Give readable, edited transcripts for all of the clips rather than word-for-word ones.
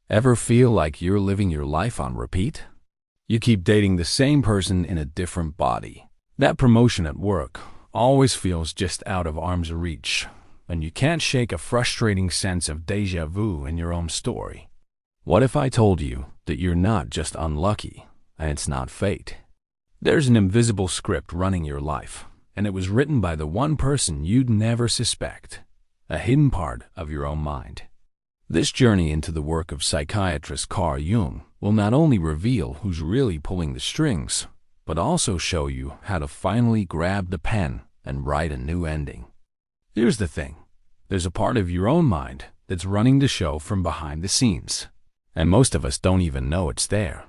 Ever feel like you're living your life on repeat? You keep dating the same person in a different body. That promotion at work always feels just out of arm's reach, and you can't shake a frustrating sense of déjà vu in your own story. What if I told you that you're not just unlucky, and it's not fate? There's an invisible script running your life, and it was written by the one person you'd never suspect, a hidden part of your own mind. This journey into the work of psychiatrist Carl Jung will not only reveal who's really pulling the strings, but also show you how to finally grab the pen and write a new ending. Here's the thing. There's a part of your own mind that's running the show from behind the scenes, and most of us don't even know it's there.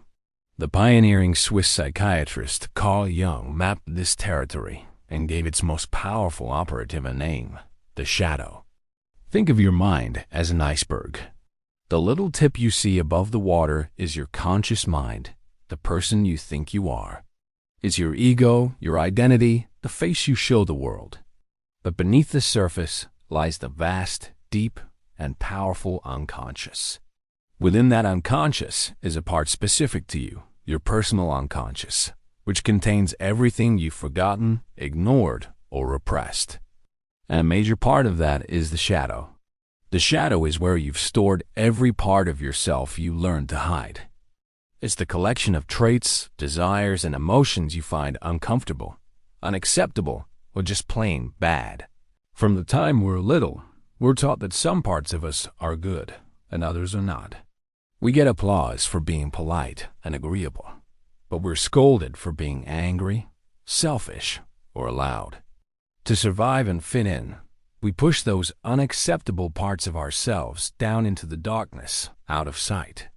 The pioneering Swiss psychiatrist Carl Jung mapped this territory and gave its most powerful operative a name, the shadow. Think of your mind as an iceberg. The little tip you see above the water is your conscious mind, the person you think you are. It's your ego, your identity, the face you show the world. But beneath the surface lies the vast, deep, and powerful unconscious. Within that unconscious is a part specific to you, your personal unconscious, which contains everything you've forgotten, ignored, or repressed. And a major part of that is the shadow. The shadow is where you've stored every part of yourself you learned to hide. It's the collection of traits, desires, and emotions you find uncomfortable, unacceptable, or just plain bad. From the time we're little, we're taught that some parts of us are good and others are not. We get applause for being polite and agreeable, but we're scolded for being angry, selfish, or loud. To survive and fit in, we push those unacceptable parts of ourselves down into the darkness, out of sight.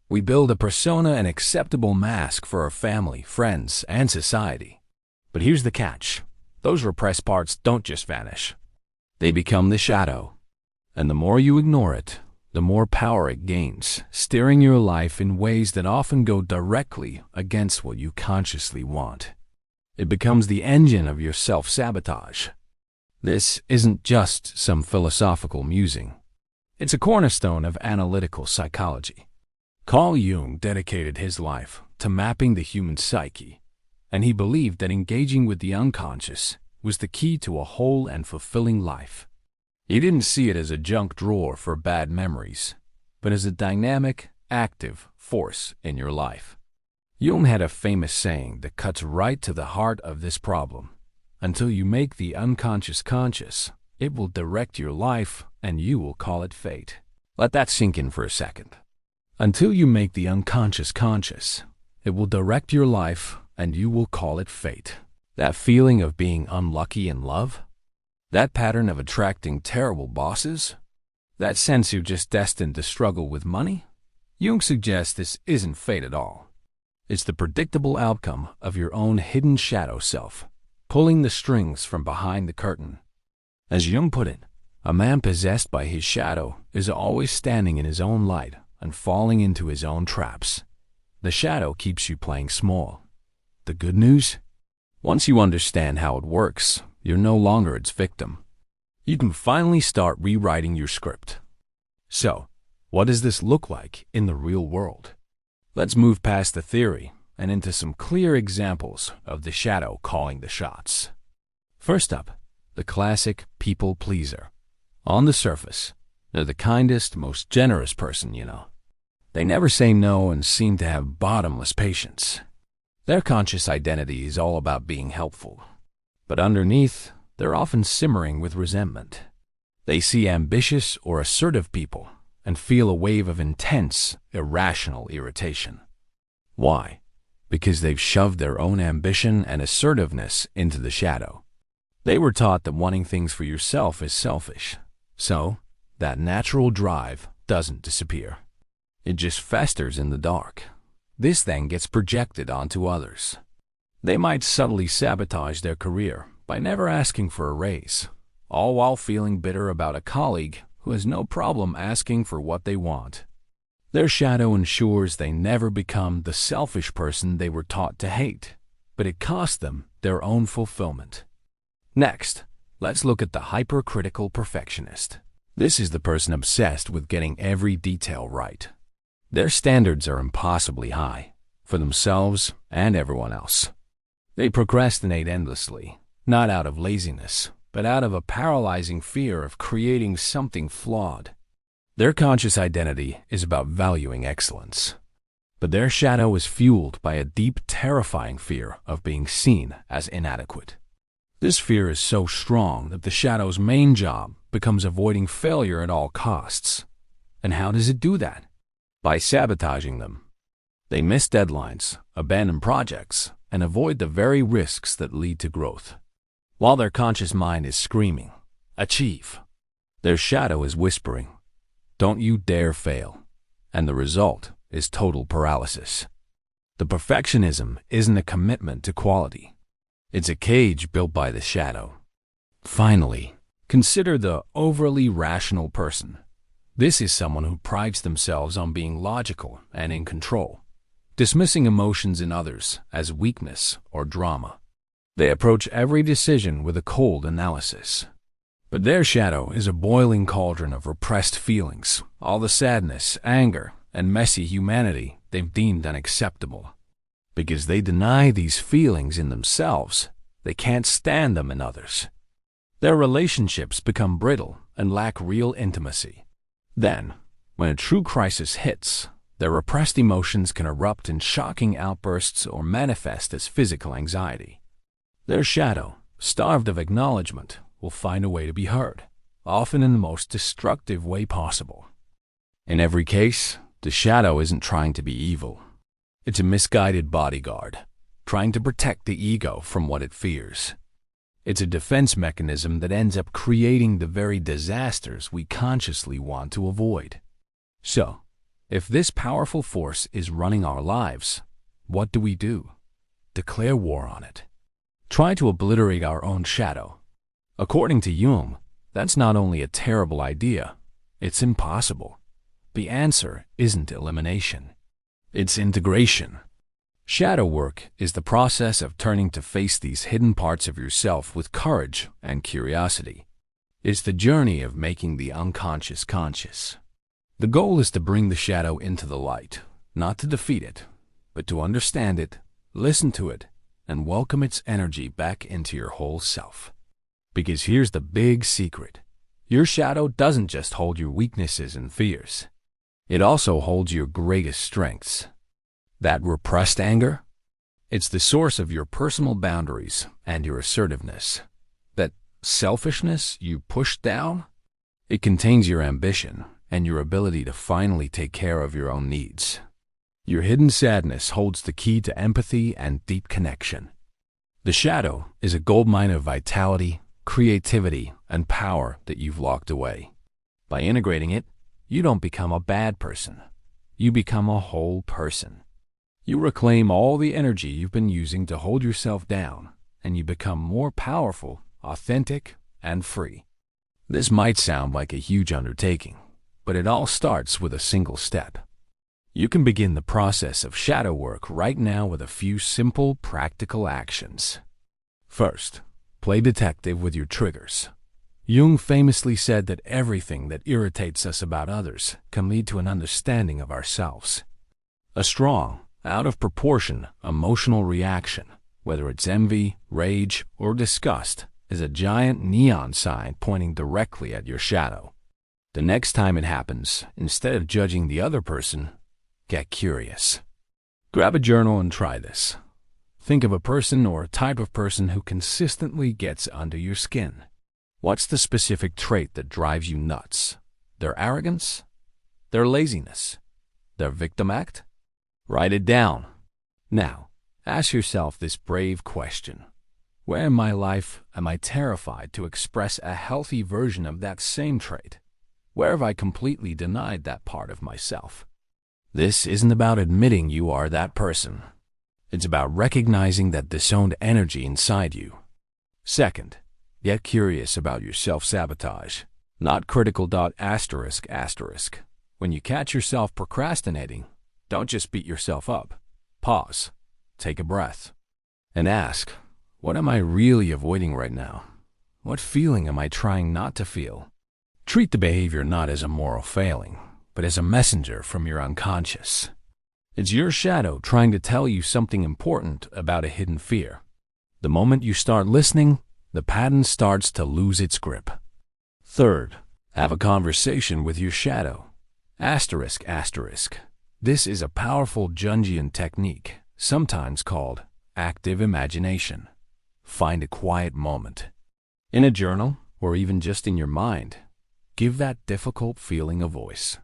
We build a persona and acceptable mask for our family, friends, and society. But here's the catch. Those repressed parts don't just vanish. They become the shadow. And the more you ignore it, the more power it gains, steering your life in ways that often go directly against what you consciously want. It becomes the engine of your self-sabotage. This isn't just some philosophical musing. It's a cornerstone of analytical psychology. Carl Jung dedicated his life to mapping the human psyche, and he believed that engaging with the unconscious was the key to a whole and fulfilling life. He didn't see it as a junk drawer for bad memories, but as a dynamic, active force in your life. Jung had a famous saying that cuts right to the heart of this problem. Until you make the unconscious conscious, it will direct your life and you will call it fate. Let that sink in for a second. Until you make the unconscious conscious, it will direct your life and you will call it fate. That feeling of being unlucky in love? That pattern of attracting terrible bosses? That sense you're just destined to struggle with money? Jung suggests this isn't fate at all. It's the predictable outcome of your own hidden shadow self, pulling the strings from behind the curtain. As Jung put it, a man possessed by his shadow is always standing in his own light and falling into his own traps. The shadow keeps you playing small. The good news? Once you understand how it works, you're no longer its victim. You can finally start rewriting your script. So, what does this look like in the real world? Let's move past the theory and into some clear examples of the shadow calling the shots. First up, the classic people pleaser. On the surface, they're the kindest, most generous person you know. They never say no and seem to have bottomless patience. Their conscious identity is all about being helpful. But underneath, they're often simmering with resentment. They see ambitious or assertive people and feel a wave of intense, irrational irritation. Why? Because they've shoved their own ambition and assertiveness into the shadow. They were taught that wanting things for yourself is selfish. So, that natural drive doesn't disappear. It just festers in the dark. This then gets projected onto others. They might subtly sabotage their career by never asking for a raise, all while feeling bitter about a colleague who has no problem asking for what they want. Their shadow ensures they never become the selfish person they were taught to hate, but it costs them their own fulfillment. Next, let's look at the hypercritical perfectionist. This is the person obsessed with getting every detail right. Their standards are impossibly high, for themselves and everyone else. They procrastinate endlessly, not out of laziness, but out of a paralyzing fear of creating something flawed. Their conscious identity is about valuing excellence, but their shadow is fueled by a deep, terrifying fear of being seen as inadequate. This fear is so strong that the shadow's main job becomes avoiding failure at all costs. And how does it do that? By sabotaging them. They miss deadlines, abandon projects, and avoid the very risks that lead to growth. While their conscious mind is screaming, "Achieve," their shadow is whispering, "Don't you dare fail." And the result is total paralysis. The perfectionism isn't a commitment to quality. It's a cage built by the shadow. Finally, consider the overly rational person. This is someone who prides themselves on being logical and in control, dismissing emotions in others as weakness or drama. They approach every decision with a cold analysis. But their shadow is a boiling cauldron of repressed feelings, all the sadness, anger, and messy humanity they've deemed unacceptable. Because they deny these feelings in themselves, they can't stand them in others. Their relationships become brittle and lack real intimacy. Then, when a true crisis hits, their repressed emotions can erupt in shocking outbursts or manifest as physical anxiety. Their shadow, starved of acknowledgement, will find a way to be heard, often in the most destructive way possible. In every case, the shadow isn't trying to be evil. It's a misguided bodyguard, trying to protect the ego from what it fears. It's a defense mechanism that ends up creating the very disasters we consciously want to avoid. So, if this powerful force is running our lives, what do? Declare war on it. Try to obliterate our own shadow. According to Jung, that's not only a terrible idea, it's impossible. The answer isn't elimination. It's integration. Shadow work is the process of turning to face these hidden parts of yourself with courage and curiosity. It's the journey of making the unconscious conscious. The goal is to bring the shadow into the light, not to defeat it, but to understand it, listen to it, and welcome its energy back into your whole self. Because here's the big secret. Your shadow doesn't just hold your weaknesses and fears. It also holds your greatest strengths. That repressed anger? It's the source of your personal boundaries and your assertiveness. That selfishness you push down? It contains your ambition and your ability to finally take care of your own needs. Your hidden sadness holds the key to empathy and deep connection. The shadow is a goldmine of vitality, creativity, and power that you've locked away. By integrating it, you don't become a bad person. You become a whole person. You reclaim all the energy you've been using to hold yourself down, and you become more powerful, authentic, and free. This might sound like a huge undertaking, but it all starts with a single step. You can begin the process of shadow work right now with a few simple, practical actions. First, play detective with your triggers. Jung famously said that everything that irritates us about others can lead to an understanding of ourselves. A strong, out of proportion, emotional reaction, whether it's envy, rage, or disgust, is a giant neon sign pointing directly at your shadow. The next time it happens, instead of judging the other person, get curious. Grab a journal and try this. Think of a person or a type of person who consistently gets under your skin. What's the specific trait that drives you nuts? Their arrogance? Their laziness? Their victim act? Write it down. Now, ask yourself this brave question. Where in my life am I terrified to express a healthy version of that same trait? Where have I completely denied that part of myself? This isn't about admitting you are that person. It's about recognizing that disowned energy inside you. Second, get curious about your self-sabotage, not critical. ****. When you catch yourself procrastinating, don't just beat yourself up. Pause, take a breath, and ask, what am I really avoiding right now? What feeling am I trying not to feel? Treat the behavior not as a moral failing, but as a messenger from your unconscious. It's your shadow trying to tell you something important about a hidden fear. The moment you start listening, the pattern starts to lose its grip. Third, have a conversation with your shadow. Asterisk, asterisk. This is a powerful Jungian technique, sometimes called active imagination. Find a quiet moment. In a journal, or even just in your mind, give that difficult feeling a voice.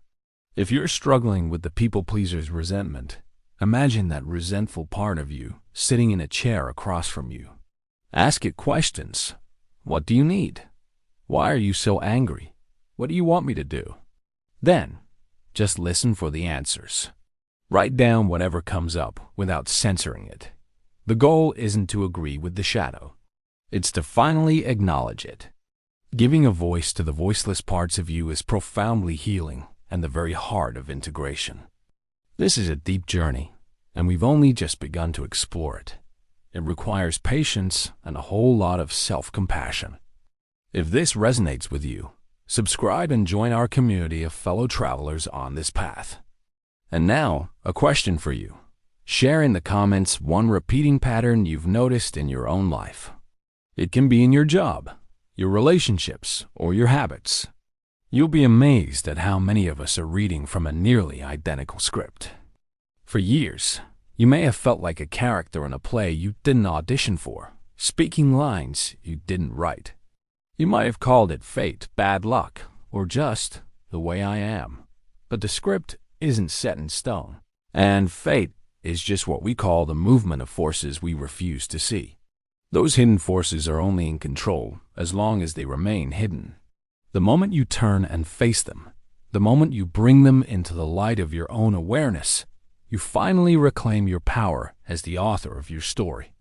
If you're struggling with the people-pleaser's resentment, imagine that resentful part of you sitting in a chair across from you. Ask it questions. What do you need? Why are you so angry? What do you want me to do? Then, just listen for the answers. Write down whatever comes up without censoring it. The goal isn't to agree with the shadow. It's to finally acknowledge it. Giving a voice to the voiceless parts of you is profoundly healing and the very heart of integration. This is a deep journey, and we've only just begun to explore it. It requires patience and a whole lot of self-compassion. If this resonates with you, subscribe and join our community of fellow travelers on this path. And now, a question for you. Share in the comments one repeating pattern you've noticed in your own life. It can be in your job, your relationships, or your habits. You'll be amazed at how many of us are reading from a nearly identical script. For years, you may have felt like a character in a play you didn't audition for, speaking lines you didn't write. You might have called it fate, bad luck, or just the way I am. But the script isn't set in stone, and fate is just what we call the movement of forces we refuse to see. Those hidden forces are only in control as long as they remain hidden. The moment you turn and face them, the moment you bring them into the light of your own awareness, you finally reclaim your power as the author of your story.